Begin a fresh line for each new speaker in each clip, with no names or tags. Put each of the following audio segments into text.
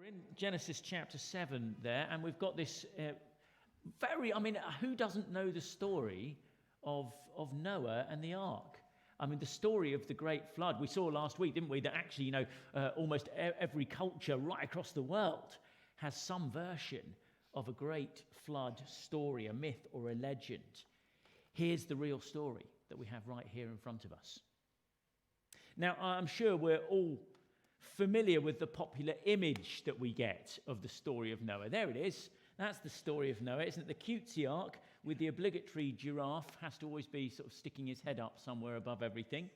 We're in Genesis chapter 7 there, and we've got this who doesn't know the story of Noah and the ark? I mean, the story of the great flood. We saw last week, didn't we, that actually, almost every culture right across the world has some version of a great flood story, a myth or a legend. Here's the real story that we have right here in front of us. Now, I'm sure we're all familiar with the popular image that we get of the story of Noah. There it is. That's the story of Noah. Isn't it the cutesy ark with the obligatory giraffe has to always be sort of sticking his head up somewhere above everything?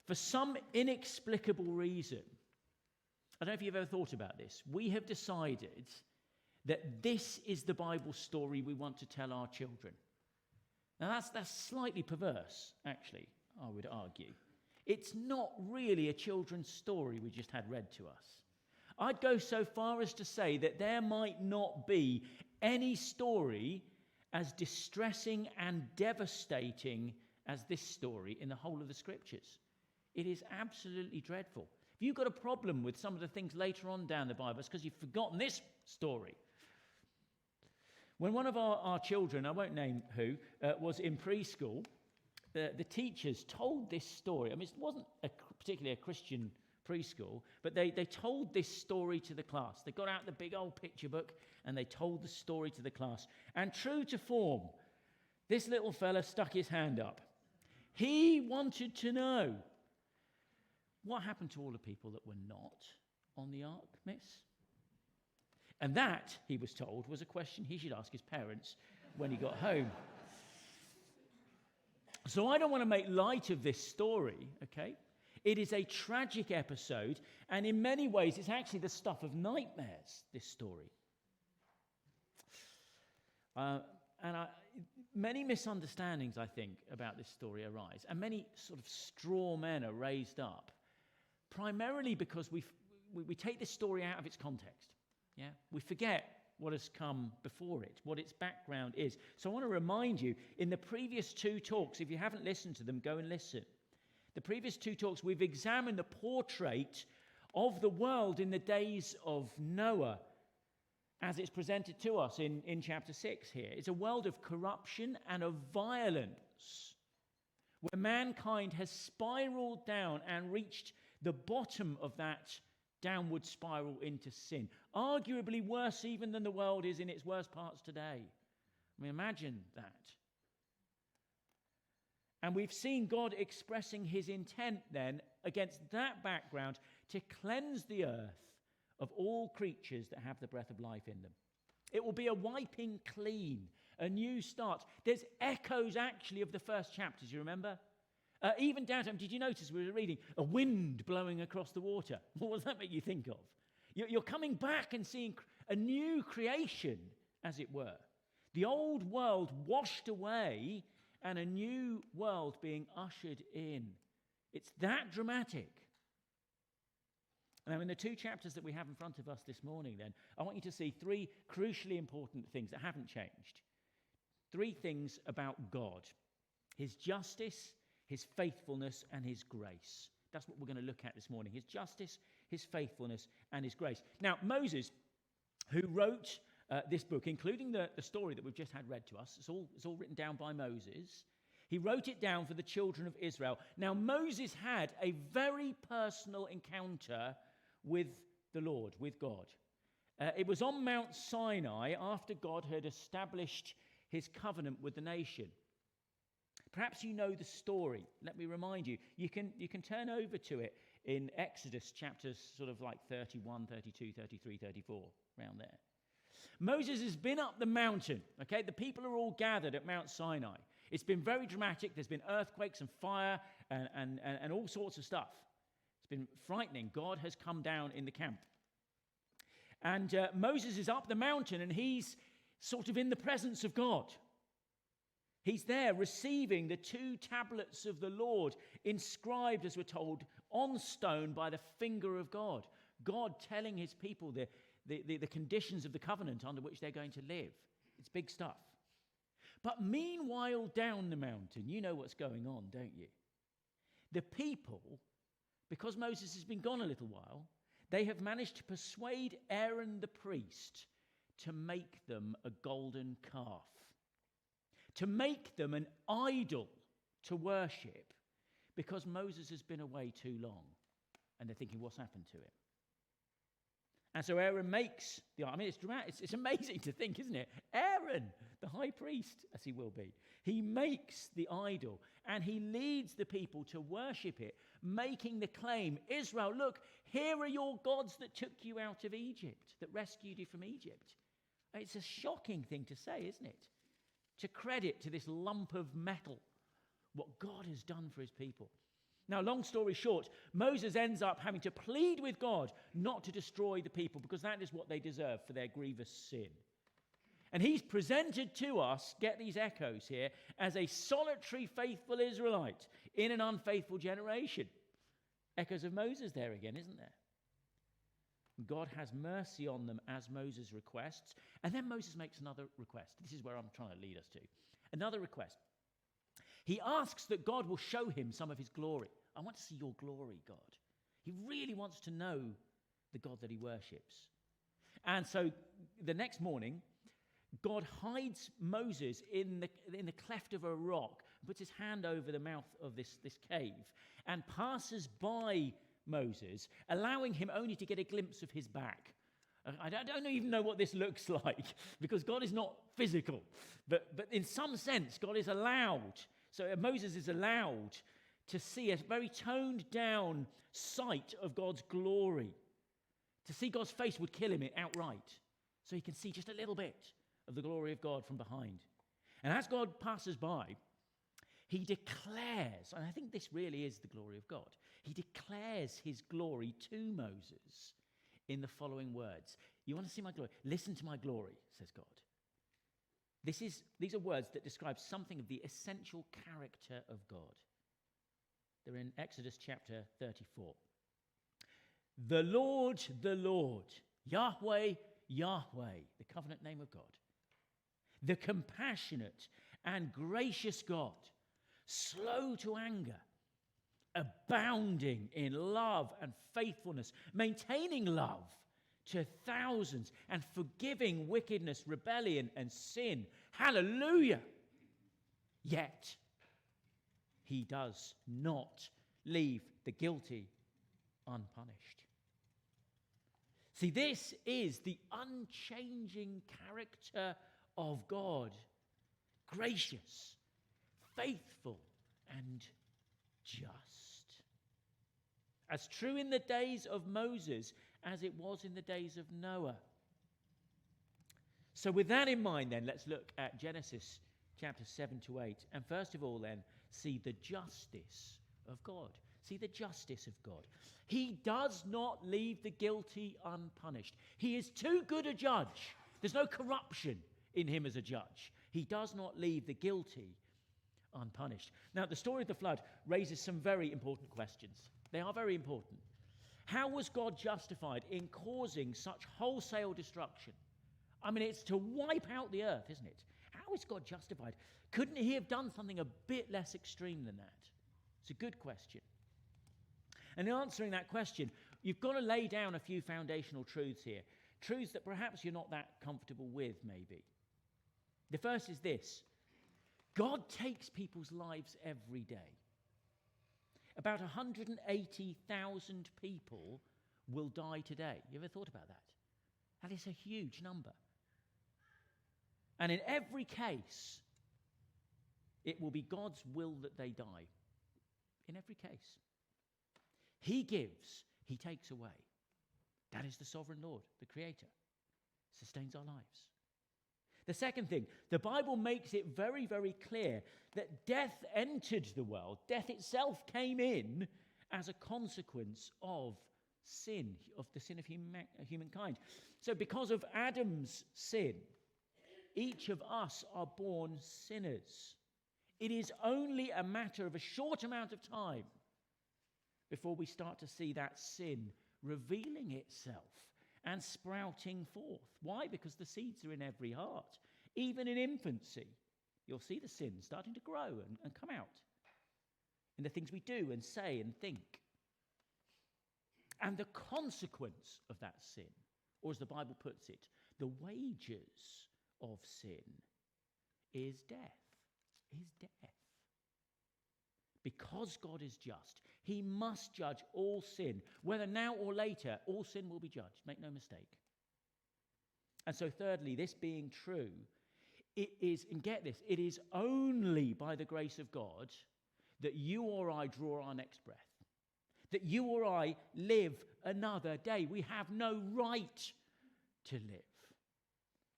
For some inexplicable reason, I don't know if you've ever thought about this, we have decided that this is the Bible story we want to tell our children. Now that's slightly perverse, actually, I would argue. It's not really a children's story we just had read to us. I'd go so far as to say that there might not be any story as distressing and devastating as this story in the whole of the Scriptures. It is absolutely dreadful. If you've got a problem with some of the things later on down the Bible, it's because you've forgotten this story. When one of our children, I won't name who, was in preschool, the teachers told this story. I mean, it wasn't particularly a Christian preschool, but they told this story to the class. They got out the big old picture book and they told the story to the class. And true to form, this little fella stuck his hand up. He wanted to know what happened to all the people that were not on the ark, miss? And that, he was told, was a question he should ask his parents when he got home. So I don't want to make light of this story, okay? It is a tragic episode, and in many ways, it's actually the stuff of nightmares, this story. Many misunderstandings, I think, about this story arise, and many sort of straw men are raised up, primarily because we take this story out of its context. Yeah, we forget what has come before it, what its background is. So I want to remind you, in the previous two talks, if you haven't listened to them, go and listen. The previous two talks, we've examined the portrait of the world in the days of Noah as it's presented to us in chapter 6 here. It's a world of corruption and of violence, where mankind has spiraled down and reached the bottom of that downward spiral into sin. Arguably worse even than the world is in its worst parts today. I mean, imagine that. And we've seen God expressing his intent then against that background to cleanse the earth of all creatures that have the breath of life in them. It will be a wiping clean, a new start. There's echoes actually of the first chapters, you remember? Even down to, did you notice we were reading a wind blowing across the water? What does that make you think of? You're coming back and seeing a new creation, as it were. The old world washed away and a new world being ushered in. It's that dramatic. Now, in the two chapters that we have in front of us this morning, then, I want you to see three crucially important things that haven't changed. Three things about God: his justice, his faithfulness, and his grace. That's what we're going to look at this morning. His justice, his faithfulness, and his grace. Now, Moses, who wrote this book, including the story that we've just had read to us, it's all written down by Moses. He wrote it down for the children of Israel. Now, Moses had a very personal encounter with the Lord, with God. It was on Mount Sinai after God had established his covenant with the nation. Perhaps you know the story. Let me remind you. You can turn over to it in Exodus chapters sort of like 31, 32, 33, 34, around there. Moses has been up the mountain, okay? The people are all gathered at Mount Sinai. It's been very dramatic. There's been earthquakes and fire and all sorts of stuff. It's been frightening. God has come down in the camp. And Moses is up the mountain and he's sort of in the presence of God. He's there receiving the 2 tablets of the Lord, inscribed, as we're told, on stone by the finger of God. God telling his people the conditions of the covenant under which they're going to live. It's big stuff. But meanwhile, down the mountain, you know what's going on, don't you? The people, because Moses has been gone a little while, they have managed to persuade Aaron the priest to make them a golden calf, to make them an idol to worship, because Moses has been away too long. And they're thinking, what's happened to him? And so Aaron makes it's dramatic. It's amazing to think, isn't it? Aaron, the high priest, as he will be, he makes the idol and he leads the people to worship it, making the claim, Israel, look, here are your gods that took you out of Egypt, that rescued you from Egypt. It's a shocking thing to say, isn't it? To credit to this lump of metal what God has done for his people. Now, long story short, Moses ends up having to plead with God not to destroy the people, because that is what they deserve for their grievous sin. And he's presented to us, get these echoes here, as a solitary faithful Israelite in an unfaithful generation. Echoes of Moses there again, isn't there? God has mercy on them as Moses requests. And then Moses makes another request. This is where I'm trying to lead us to. Another request. He asks that God will show him some of his glory. I want to see your glory, God. He really wants to know the God that he worships. And so the next morning, God hides Moses in the cleft of a rock, puts his hand over the mouth of this cave, and passes by Moses, allowing him only to get a glimpse of his back. I don't even know what this looks like, because God is not physical. But in some sense, God is allowed. So Moses is allowed to see a very toned down sight of God's glory. To see God's face would kill him outright. So he can see just a little bit of the glory of God from behind. And as God passes by, he declares, and I think this really is the glory of God, he declares his glory to Moses in the following words. You want to see my glory? Listen to my glory, says God. These are words that describe something of the essential character of God. They're in Exodus chapter 34. The Lord, Yahweh, Yahweh, the covenant name of God. The compassionate and gracious God, slow to anger, abounding in love and faithfulness, maintaining love to thousands, and forgiving wickedness, rebellion, and sin. Hallelujah! Yet, he does not leave the guilty unpunished. See, this is the unchanging character of God. Gracious, faithful, and just. As true in the days of Moses as it was in the days of Noah. So with that in mind then, let's look at Genesis chapter 7 to 8. And first of all then, see the justice of God. See the justice of God. He does not leave the guilty unpunished. He is too good a judge. There's no corruption in him as a judge. He does not leave the guilty unpunished. Now, the story of the flood raises some very important questions. They are very important. How was God justified in causing such wholesale destruction? I mean, it's to wipe out the earth, isn't it? How is God justified? Couldn't he have done something a bit less extreme than that? It's a good question. And in answering that question, you've got to lay down a few foundational truths here. Truths that perhaps you're not that comfortable with, maybe. The first is this. God takes people's lives every day. About 180,000 people will die today. You ever thought about that? That is a huge number. And in every case, it will be God's will that they die. In every case. He gives, he takes away. That is the sovereign Lord, the Creator. Sustains our lives. The second thing, the Bible makes it very, very clear that death entered the world. Death itself came in as a consequence of sin, of the sin of humankind. So because of Adam's sin, each of us are born sinners. It is only a matter of a short amount of time before we start to see that sin revealing itself and sprouting forth. Why? Because the seeds are in every heart. Even in infancy, you'll see the sin starting to grow and come out in the things we do and say and think. And the consequence of that sin, or as the Bible puts it, the wages of sin is death. Because God is just, he must judge all sin. Whether now or later, all sin will be judged. Make no mistake. And so thirdly, this being true, it is, and get this, it is only by the grace of God that you or I draw our next breath. That you or I live another day. We have no right to live.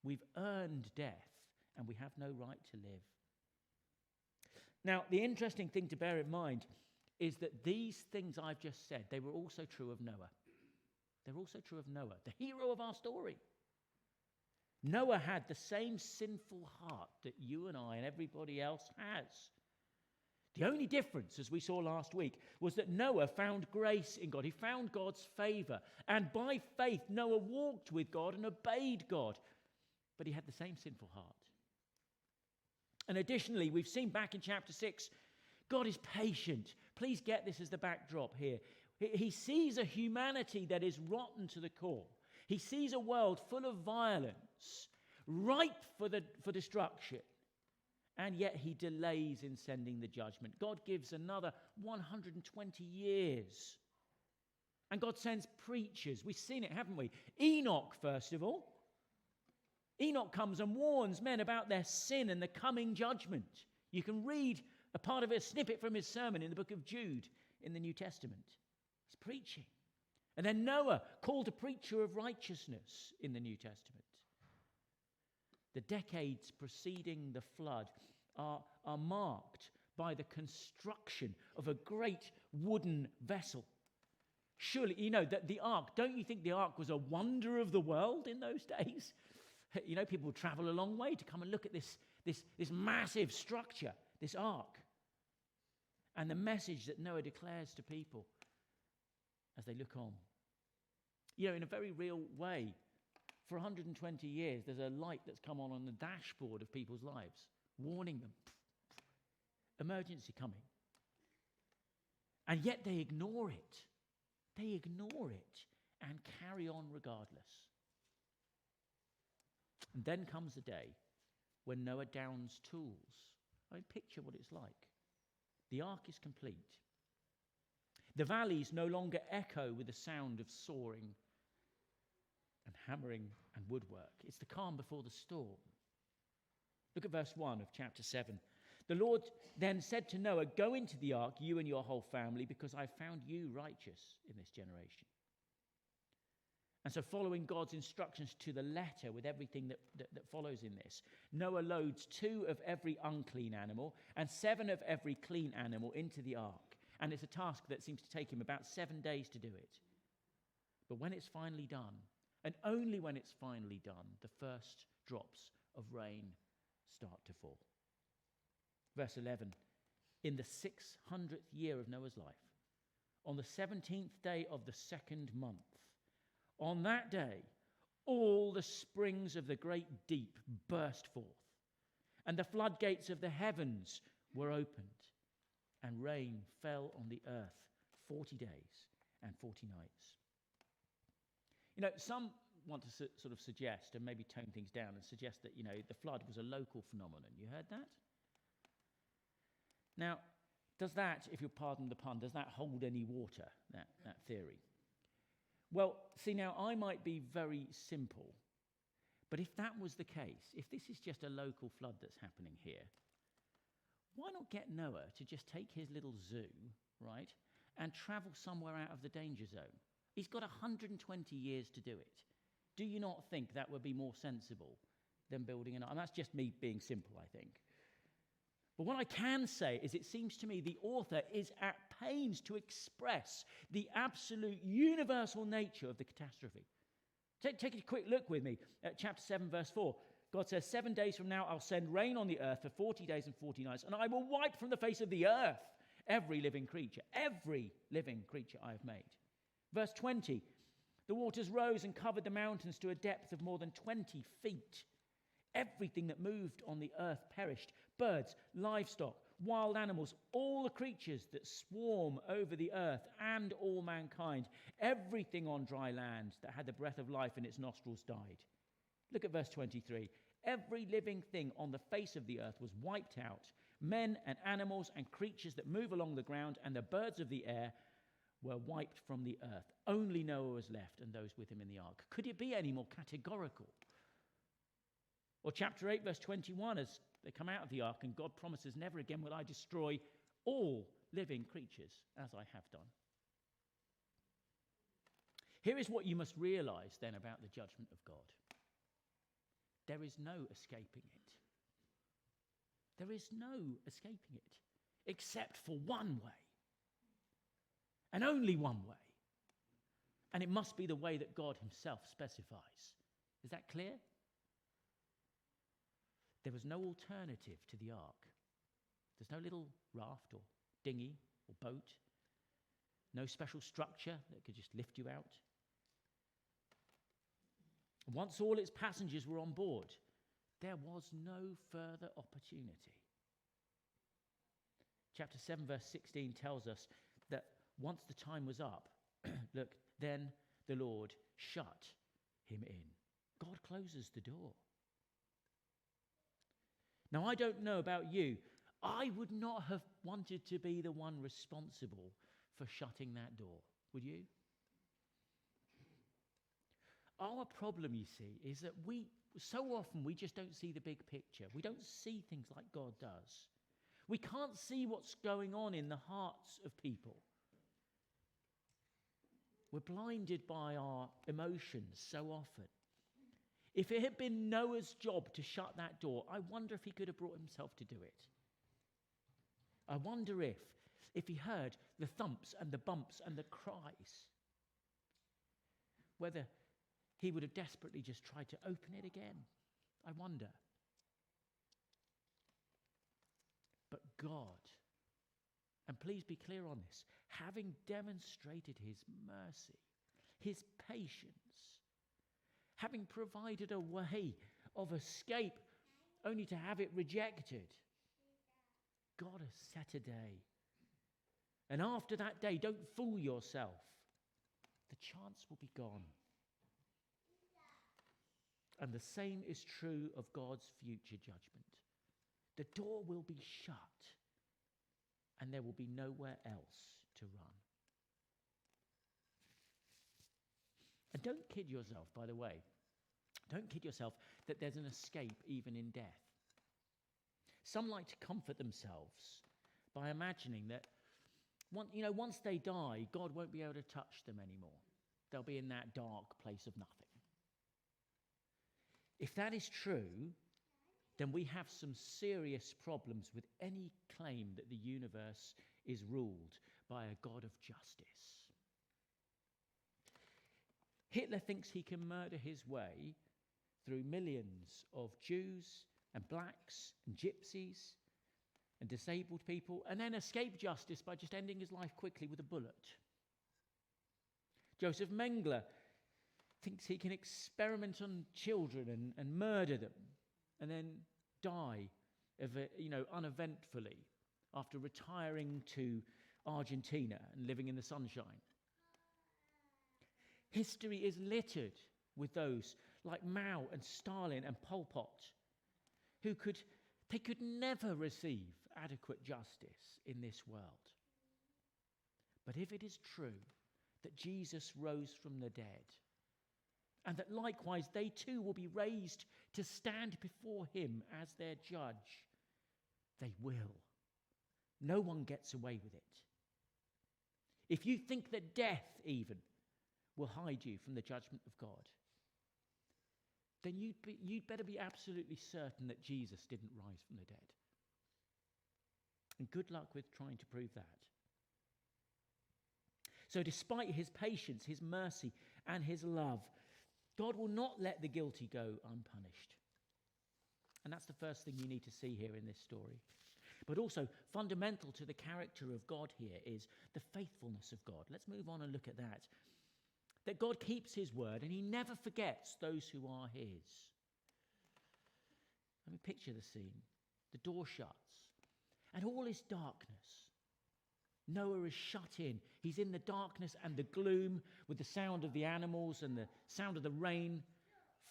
We've earned death, and we have no right to live. Now, the interesting thing to bear in mind is that these things I've just said, they were also true of Noah. They're also true of Noah, the hero of our story. Noah had the same sinful heart that you and I and everybody else has. The only difference, as we saw last week, was that Noah found grace in God. He found God's favor. And by faith, Noah walked with God and obeyed God. But he had the same sinful heart. And additionally, we've seen back in chapter 6, God is patient. Please get this as the backdrop here. He sees a humanity that is rotten to the core. He sees a world full of violence, ripe for destruction. And yet he delays in sending the judgment. God gives another 120 years. And God sends preachers. We've seen it, haven't we? Enoch, first of all. Enoch comes and warns men about their sin and the coming judgment. You can read a part of a snippet from his sermon in the book of Jude in the New Testament. He's preaching. And then Noah, called a preacher of righteousness in the New Testament. The decades preceding the flood are marked by the construction of a great wooden vessel. Surely, you know, that the ark, don't you think the ark was a wonder of the world in those days? You know, people would travel a long way to come and look at this massive structure, this ark. And the message that Noah declares to people as they look on. You know, in a very real way, for 120 years, there's a light that's come on the dashboard of people's lives, warning them. Emergency coming. And yet they ignore it. They ignore it and carry on regardless. And then comes the day when Noah downs tools. I mean, picture what it's like. The ark is complete. The valleys no longer echo with the sound of sawing and hammering and woodwork. It's the calm before the storm. Look at verse 1 of chapter 7. The Lord then said to Noah, "Go into the ark, you and your whole family, because I found you righteous in this generation." And so following God's instructions to the letter with everything that follows in this, Noah loads 2 of every unclean animal and 7 of every clean animal into the ark. And it's a task that seems to take him about 7 days to do it. But when it's finally done, and only when it's finally done, the first drops of rain start to fall. Verse 11, in the 600th year of Noah's life, on the 17th day of the 2nd month, on that day, all the springs of the great deep burst forth, and the floodgates of the heavens were opened, and rain fell on the earth 40 days and 40 nights. You know, some want to sort of suggest, and maybe tone things down, and suggest that, you know, the flood was a local phenomenon. You heard that? Now, does that, if you'll pardon the pun, does that hold any water, that theory? Well, see, now, I might be very simple, but if that was the case, if this is just a local flood that's happening here, why not get Noah to just take his little zoo, right, and travel somewhere out of the danger zone? He's got 120 years to do it. Do you not think that would be more sensible than building an ark? And that's just me being simple, I think. But what I can say is it seems to me the author is at pains to express the absolute universal nature of the catastrophe. Take a quick look with me at chapter 7, verse 4. God says, 7 days from now I'll send rain on the earth for 40 days and 40 nights, and I will wipe from the face of the earth every living creature I have made. Verse 20, the waters rose and covered the mountains to a depth of more than 20 feet. Everything that moved on the earth perished. Birds, livestock, wild animals, all the creatures that swarm over the earth, and all mankind. Everything on dry land that had the breath of life in its nostrils died. Look at verse 23. Every living thing on the face of the earth was wiped out. Men and animals and creatures that move along the ground and the birds of the air were wiped from the earth. Only Noah was left and those with him in the ark. Could it be any more categorical? Or chapter 8, verse 21, as they come out of the ark and God promises, never again will I destroy all living creatures as I have done. Here is what you must realize then about the judgment of God. There is no escaping it. There is no escaping it, except for one way. And only one way. And it must be the way that God himself specifies. Is that clear? There was no alternative to the ark. There's no little raft or dinghy or boat. No special structure that could just lift you out. Once all its passengers were on board, there was no further opportunity. Chapter 7, verse 16 tells us that once the time was up, look, then the Lord shut him in. God closes the door. Now, I don't know about you. I would not have wanted to be the one responsible for shutting that door. Would you? Our problem, you see, is that so often we just don't see the big picture. We don't see things like God does. We can't see what's going on in the hearts of people. We're blinded by our emotions so often. If it had been Noah's job to shut that door, I wonder if he could have brought himself to do it. I wonder if he heard the thumps and the bumps and the cries, whether he would have desperately just tried to open it again. I wonder. But God, and please be clear on this, having demonstrated his mercy, his patience, having provided a way of escape only to have it rejected, God has set a day. And after that day, don't fool yourself. The chance will be gone. And the same is true of God's future judgment. The door will be shut, and there will be nowhere else to run. And don't kid yourself, by the way. Don't kid yourself that there's an escape even in death. Some like to comfort themselves by imagining that once they die, God won't be able to touch them anymore. They'll be in that dark place of nothing. If that is true, then we have some serious problems with any claim that the universe is ruled by a God of justice. Hitler thinks he can murder his way through millions of Jews and blacks and gypsies and disabled people and then escape justice by just ending his life quickly with a bullet. Joseph Mengele thinks he can experiment on children and murder them and then die uneventfully after retiring to Argentina and living in the sunshine. History is littered with those like Mao and Stalin and Pol Pot who could never receive adequate justice in this world. But if it is true that Jesus rose from the dead, and that likewise they too will be raised to stand before him as their judge, they will. No one gets away with it. If you think that death even will hide you from the judgment of God, then you'd better be absolutely certain that Jesus didn't rise from the dead. And good luck with trying to prove that. So despite his patience, his mercy, and his love, God will not let the guilty go unpunished. And that's the first thing you need to see here in this story. But also, fundamental to the character of God here is the faithfulness of God. Let's move on and look at that. That God keeps his word and he never forgets those who are his. Let me picture the scene. The door shuts. And all is darkness. Noah is shut in. He's in the darkness and the gloom with the sound of the animals and the sound of the rain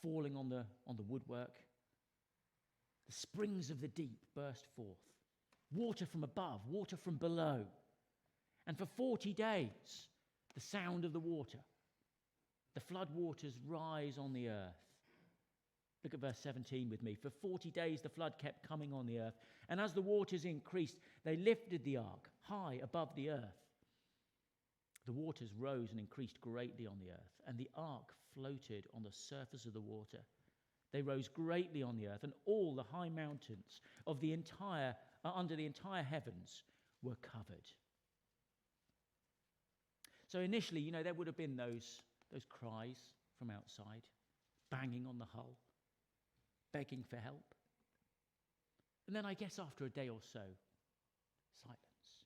falling on the woodwork. The springs of the deep burst forth. Water from above, water from below. And for 40 days, the sound of the water. The flood waters rise on the earth. Look at verse 17 with me. For 40 days the flood kept coming on the earth, and as the waters increased, they lifted the ark high above the earth. The waters rose and increased greatly on the earth, and the ark floated on the surface of the water. They rose greatly on the earth, and all the high mountains of the entire under the entire heavens were covered. So initially, there would have been those cries from outside, banging on the hull, begging for help. And then I guess after a day or so, silence,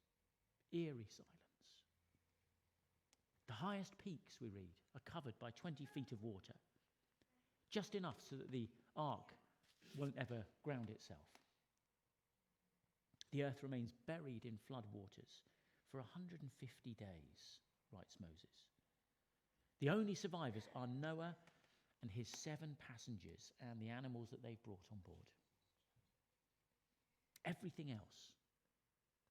eerie silence. The highest peaks, we read, are covered by 20 feet of water, just enough so that the ark won't ever ground itself. The earth remains buried in flood waters for 150 days, writes Moses. The only survivors are Noah and his 7 passengers and the animals that they've brought on board. Everything else,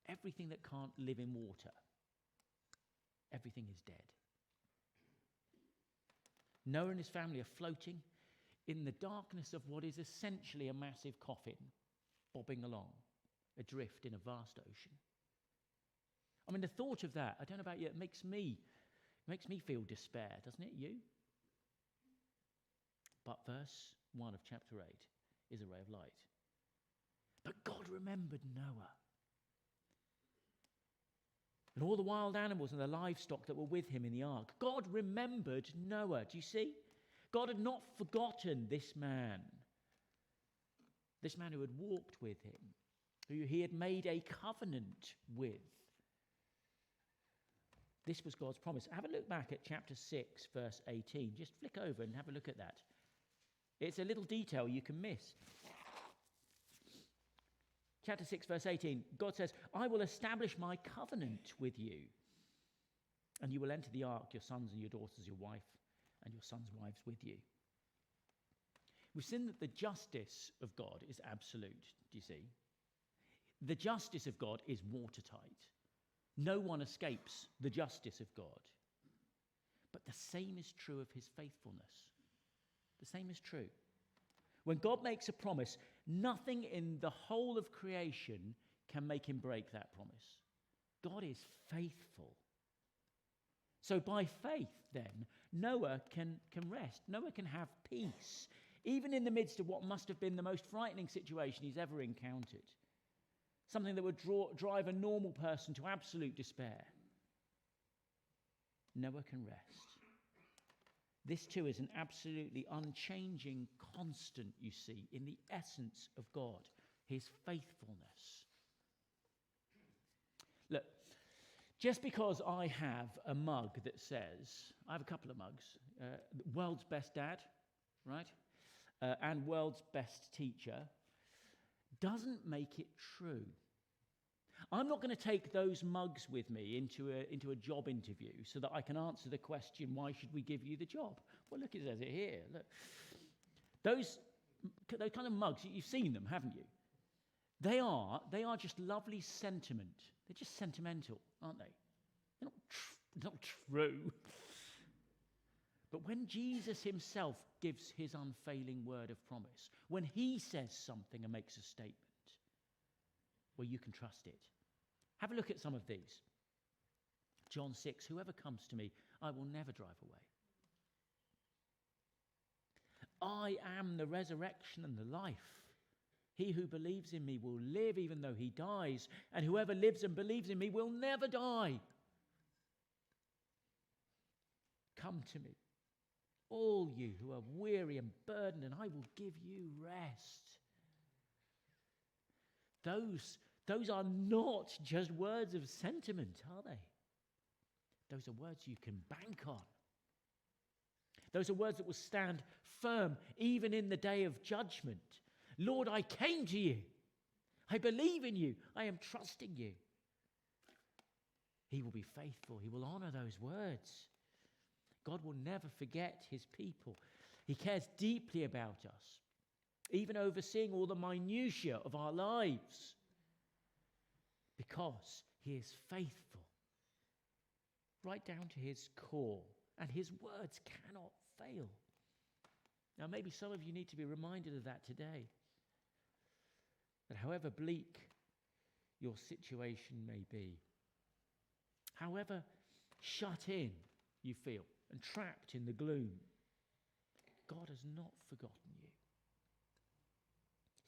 everything that can't live in water, everything is dead. Noah and his family are floating in the darkness of what is essentially a massive coffin, bobbing along, adrift in a vast ocean. I mean, the thought of that, I don't know about you, it makes me feel despair, doesn't it? You? But verse 1 of chapter 8 is a ray of light. But God remembered Noah and all the wild animals and the livestock that were with him in the ark. God remembered Noah. Do you see? God had not forgotten this man who had walked with him, who he had made a covenant with. This was God's promise. Have a look back at chapter 6, verse 18. Just flick over and have a look at that. It's a little detail you can miss. Chapter 6, verse 18, God says, I will establish my covenant with you, and you will enter the ark, your sons and your daughters, your wife, and your sons' wives with you. We've seen that the justice of God is absolute, do you see? The justice of God is watertight. No one escapes the justice of God. But the same is true of his faithfulness. The same is true. When God makes a promise, nothing in the whole of creation can make him break that promise. God is faithful. So by faith, then, Noah can rest. Noah can have peace, even in the midst of what must have been the most frightening situation he's ever encountered. Something that would drive a normal person to absolute despair. Noah can rest. This too is an absolutely unchanging constant, you see, in the essence of God, his faithfulness. Look, just because I have a mug that says, I have a couple of mugs, World's Best Dad, right? And World's Best Teacher, doesn't make it true. I'm not going to take those mugs with me into a job interview so that I can answer the question, why should we give you the job? Well, look, it says it here. Look. Those kind of mugs, you've seen them, haven't you? They are just lovely sentiment. They're just sentimental, aren't they? They're not true. But when Jesus himself gives his unfailing word of promise, when he says something and makes a statement, well, you can trust it. Have a look at some of these. John 6, whoever comes to me, I will never drive away. I am the resurrection and the life. He who believes in me will live even though he dies, and whoever lives and believes in me will never die. Come to me, all you who are weary and burdened, and I will give you rest. Those are not just words of sentiment, are they? Those are words you can bank on. Those are words that will stand firm even in the day of judgment. Lord, I came to you. I believe in you. I am trusting you. He will be faithful. He will honor those words. God will never forget his people. He cares deeply about us, even overseeing all the minutiae of our lives, because he is faithful right down to his core, and his words cannot fail. Now, maybe some of you need to be reminded of that today, that however bleak your situation may be, however shut in you feel and trapped in the gloom, God has not forgotten you.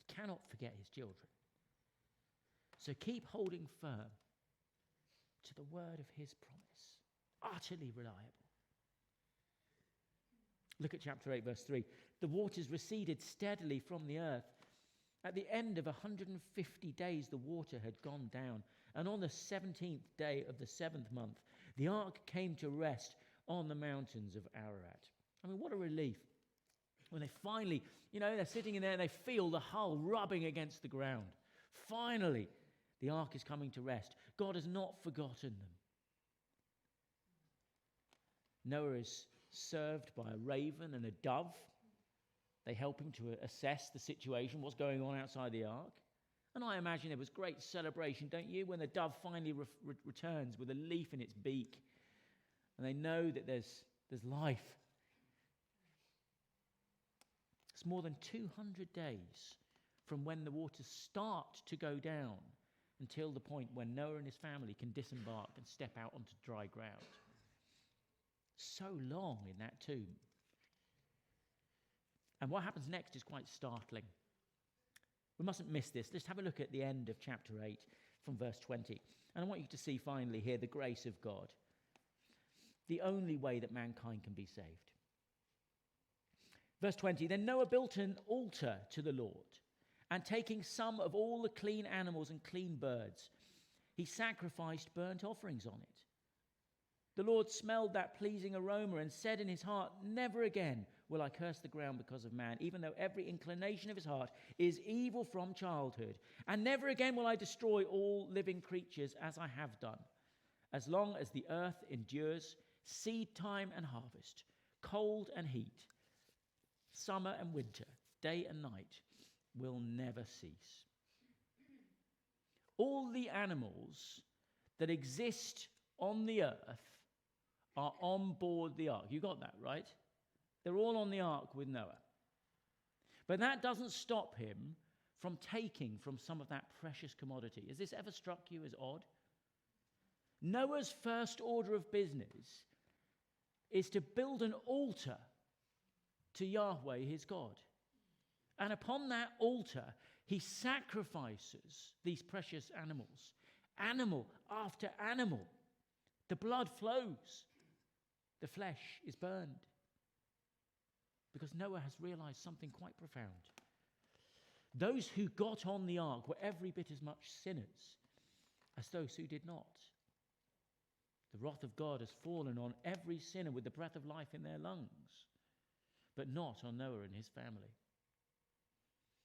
He cannot forget his children. So keep holding firm to the word of his promise, utterly reliable. Look at chapter 8, verse 3. The waters receded steadily from the earth. At the end of 150 days, the water had gone down. And on the 17th day of the 7th month, the ark came to rest on the mountains of Ararat. I mean, what a relief. When they finally, they're sitting in there and they feel the hull rubbing against the ground. Finally, the ark is coming to rest. God has not forgotten them. Noah is served by a raven and a dove. They help him to assess the situation, what's going on outside the ark. And I imagine there was great celebration, don't you, when the dove finally returns with a leaf in its beak. And they know that there's life. It's more than 200 days from when the waters start to go down until the point when Noah and his family can disembark and step out onto dry ground. So long in that tomb. And what happens next is quite startling. We mustn't miss this. Let's have a look at the end of chapter 8 from verse 20. And I want you to see finally here the grace of God. The only way that mankind can be saved. Verse 20, then Noah built an altar to the Lord, and taking some of all the clean animals and clean birds, he sacrificed burnt offerings on it. The Lord smelled that pleasing aroma and said in his heart, never again will I curse the ground because of man, even though every inclination of his heart is evil from childhood. And never again will I destroy all living creatures as I have done. As long as the earth endures, seed time and harvest, cold and heat, summer and winter, day and night will never cease. All the animals that exist on the earth are on board the ark. You got that, right? They're all on the ark with Noah. But that doesn't stop him from taking from some of that precious commodity. Has this ever struck you as odd? Noah's first order of business is to build an altar to Yahweh, his God. And upon that altar, he sacrifices these precious animals. Animal after animal. The blood flows. The flesh is burned. Because Noah has realized something quite profound. Those who got on the ark were every bit as much sinners as those who did not. The wrath of God has fallen on every sinner with the breath of life in their lungs, but not on Noah and his family.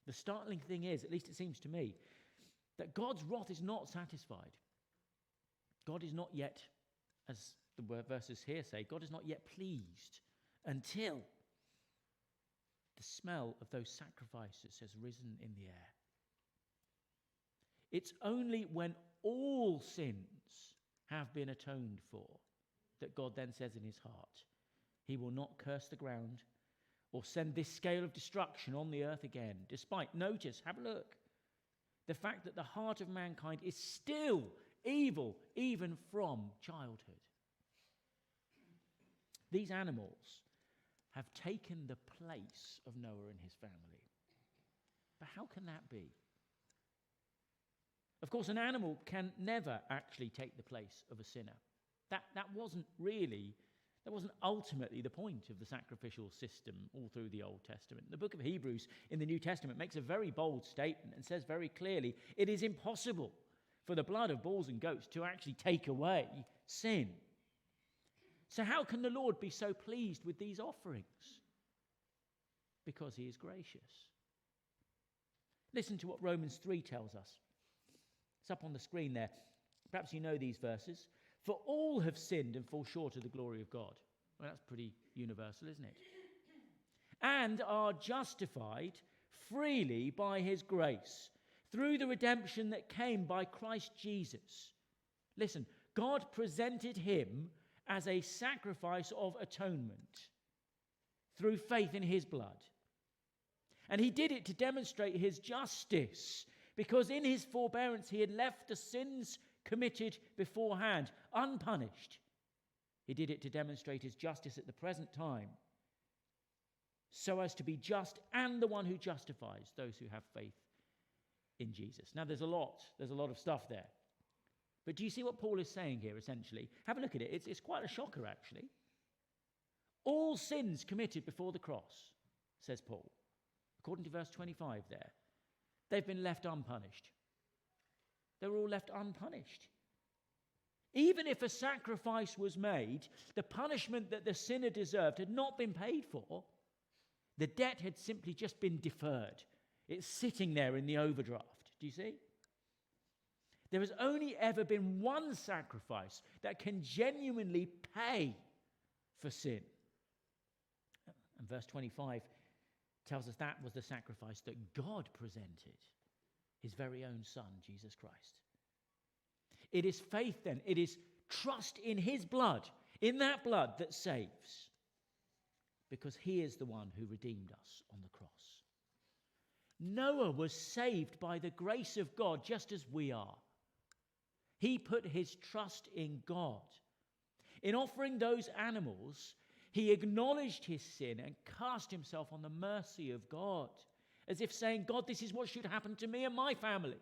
The startling thing is, at least it seems to me, that God's wrath is not satisfied. God is not yet, as the verses here say, God is not yet pleased until the smell of those sacrifices has risen in the air. It's only when all sins have been atoned for that God then says in his heart, he will not curse the ground or send this scale of destruction on the earth again, despite, notice, have a look, the fact that the heart of mankind is still evil, even from childhood. These animals have taken the place of Noah and his family. But how can that be? Of course, an animal can never actually take the place of a sinner. That wasn't ultimately the point of the sacrificial system all through the Old Testament. The book of Hebrews in the New Testament makes a very bold statement and says very clearly, it is impossible for the blood of bulls and goats to actually take away sin. So how can the Lord be so pleased with these offerings? Because he is gracious. Listen to what Romans 3 tells us. It's up on the screen there. Perhaps you know these verses. For all have sinned and fall short of the glory of God. Well, that's pretty universal, isn't it? And are justified freely by his grace through the redemption that came by Christ Jesus. Listen, God presented him as a sacrifice of atonement through faith in his blood. And he did it to demonstrate his justice, because in his forbearance he had left the sins committed beforehand unpunished. He did it to demonstrate his justice at the present time, so as to be just and the one who justifies those who have faith in Jesus. Now there's a lot of stuff there. But do you see what Paul is saying here, essentially? Have a look at it. It's quite a shocker, actually. All sins committed before the cross, says Paul, according to verse 25 there, they've been left unpunished. They were all left unpunished. Even if a sacrifice was made, the punishment that the sinner deserved had not been paid for. The debt had simply just been deferred. It's sitting there in the overdraft. Do you see? There has only ever been one sacrifice that can genuinely pay for sin. And verse 25 tells us that was the sacrifice that God presented, his very own Son, Jesus Christ. It is faith then, it is trust in his blood, in that blood that saves, because he is the one who redeemed us on the cross. Noah was saved by the grace of God just as we are. He put his trust in God. In offering those animals, he acknowledged his sin and cast himself on the mercy of God, as if saying, God, this is what should happen to me and my family.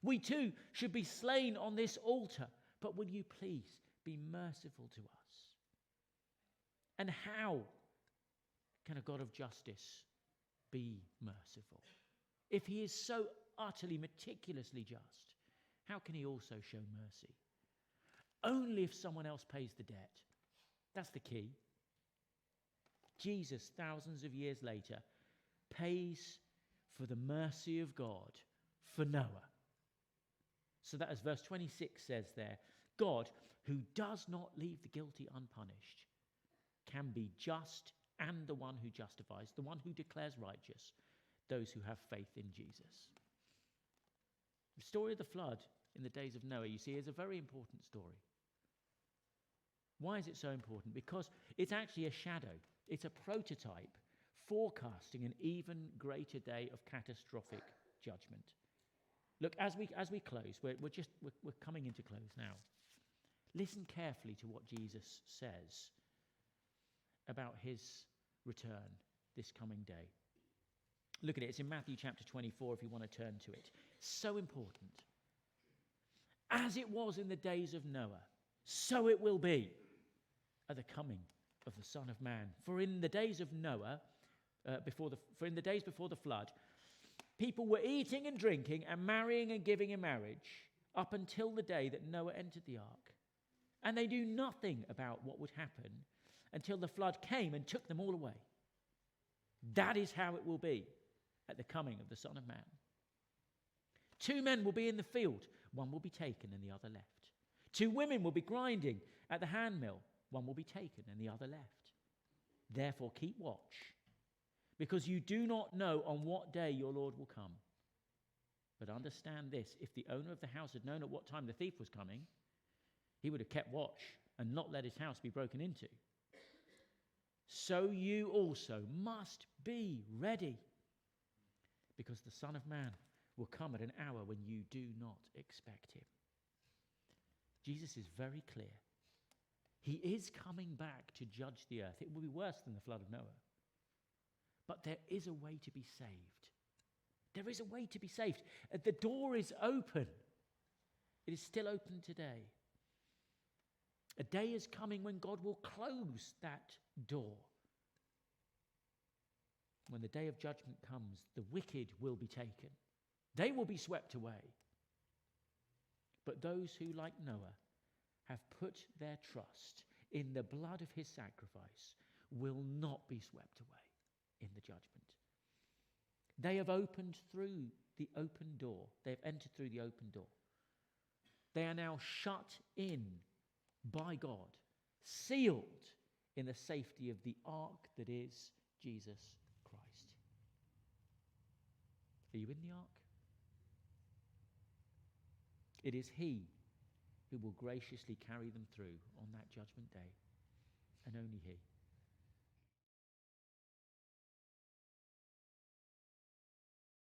We too should be slain on this altar, but will you please be merciful to us? And how can a God of justice be merciful? If he is so utterly, meticulously just, how can he also show mercy? Only if someone else pays the debt. That's the key. Jesus, thousands of years later, pays for the mercy of God for Noah. So that, as verse 26 says there, God, who does not leave the guilty unpunished, can be just and the one who justifies, the one who declares righteous those who have faith in Jesus. The story of the flood in the days of Noah, you see, is a very important story. Why is it so important? Because it's actually a shadow. It's a prototype forecasting an even greater day of catastrophic judgment. Look, as we close, we're coming into close now. Listen carefully to what Jesus says about his return this coming day. Look at it. It's in Matthew chapter 24 if you want to turn to it. So important. As it was in the days of Noah, so it will be at the coming of the Son of Man. For in the days of Noah, in the days before the flood, people were eating and drinking and marrying and giving in marriage up until the day that Noah entered the ark. And they knew nothing about what would happen until the flood came and took them all away. That is how it will be at the coming of the Son of Man. 2 men will be in the field, one will be taken and the other left. 2 women will be grinding at the handmill, one will be taken and the other left. Therefore keep watch, because you do not know on what day your Lord will come. But understand this, if the owner of the house had known at what time the thief was coming, he would have kept watch and not let his house be broken into. So you also must be ready, because the Son of Man will come at an hour when you do not expect him. Jesus is very clear. He is coming back to judge the earth. It will be worse than the flood of Noah. But there is a way to be saved. There is a way to be saved. The door is open. It is still open today. A day is coming when God will close that door. When the day of judgment comes, the wicked will be taken. They will be swept away. But those who, like Noah, have put their trust in the blood of his sacrifice will not be swept away in the judgment. They have opened through the open door. They have entered through the open door. They are now shut in by God, sealed in the safety of the ark that is Jesus Christ. Are you in the ark? It is he who will graciously carry them through on that judgment day, and only he.